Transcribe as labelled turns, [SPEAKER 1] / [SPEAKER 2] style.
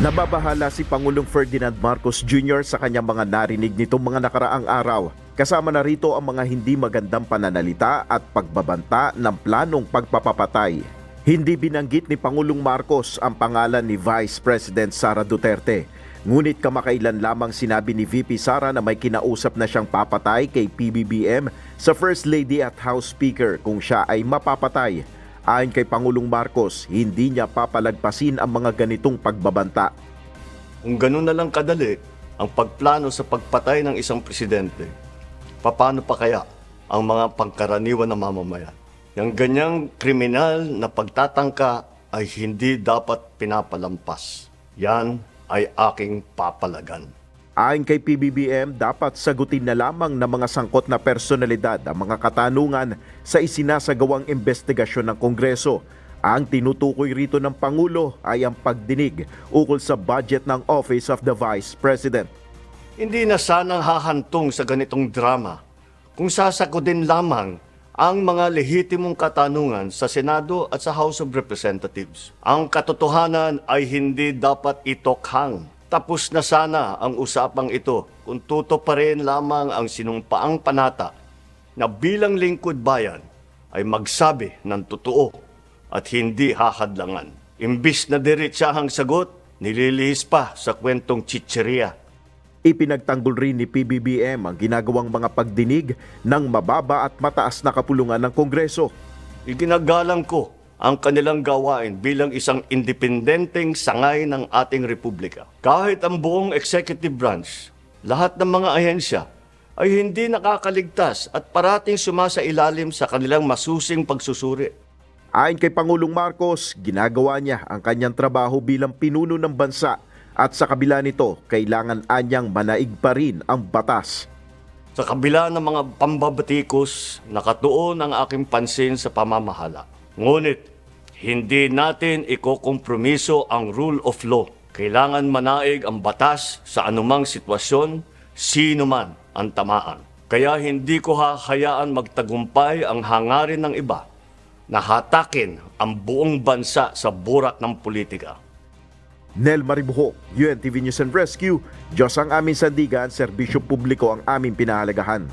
[SPEAKER 1] Nababahala si Pangulong Ferdinand Marcos Jr. sa kanyang mga narinig nitong mga nakaraang araw. Kasama na rito ang mga hindi magandang pananalita at pagbabanta ng planong pagpapapatay. Hindi binanggit ni Pangulong Marcos ang pangalan ni Vice President Sara Duterte. Ngunit kamakailan lamang sinabi ni VP Sara na may kinausap na siyang papatay kay PBBM sa First Lady at House Speaker kung siya ay mapapatay. Ayon kay Pangulong Marcos, hindi niya papalagpasin ang mga ganitong pagbabanta.
[SPEAKER 2] Kung ganun na lang kadali ang pagplano sa pagpatay ng isang presidente, paano pa kaya ang mga pangkaraniwan na mamamayan? Yung ganyang kriminal na pagtatangka ay hindi dapat pinapalampas. Yan ay aking papalagan.
[SPEAKER 1] Ayon kay PBBM, dapat sagutin na lamang ng mga sangkot na personalidad ang mga katanungan sa isinasagawang investigasyon ng Kongreso. Ang tinutukoy rito ng Pangulo ay ang pagdinig ukol sa budget ng Office of the Vice President.
[SPEAKER 2] Hindi na sanang hahantong sa ganitong drama kung sasagutin lamang ang mga lehitimong katanungan sa Senado at sa House of Representatives. Ang katotohanan ay hindi dapat itokhang. Tapos na sana ang usapang ito kung tutuparin lamang ang sinumpaang panata na bilang lingkod bayan ay magsabi ng totoo at hindi hahadlangan. Imbis na diretsahang sagot, nililihis pa sa kwentong chicheria.
[SPEAKER 1] Ipinagtanggol rin ni PBBM ang ginagawang mga pagdinig ng mababa at mataas na kapulungan ng Kongreso.
[SPEAKER 2] Iginagalang ko ang kanilang gawain bilang isang independenteng sangay ng ating republika. Kahit ang buong executive branch, lahat ng mga ahensya ay hindi nakakaligtas at parating sumasailalim sa kanilang masusing pagsusuri.
[SPEAKER 1] Ayon kay Pangulong Marcos, ginagawa niya ang kanyang trabaho bilang pinuno ng bansa at sa kabila nito, kailangan anyang manaig pa rin ang batas.
[SPEAKER 2] Sa kabila ng mga pambabatikos, nakatuon ang aking pansin sa pamamahala. Ngunit, hindi natin ikokompromiso ang rule of law. Kailangan manaig ang batas sa anumang sitwasyon, sino man ang tamaan. Kaya hindi ko hahayaan magtagumpay ang hangarin ng iba na hatakin ang buong bansa sa burak ng politika.
[SPEAKER 1] Nel Maribuho, UNTV News and Rescue, Diyos ang aming sandigan, serbisyo publiko ang aming pinahalagahan.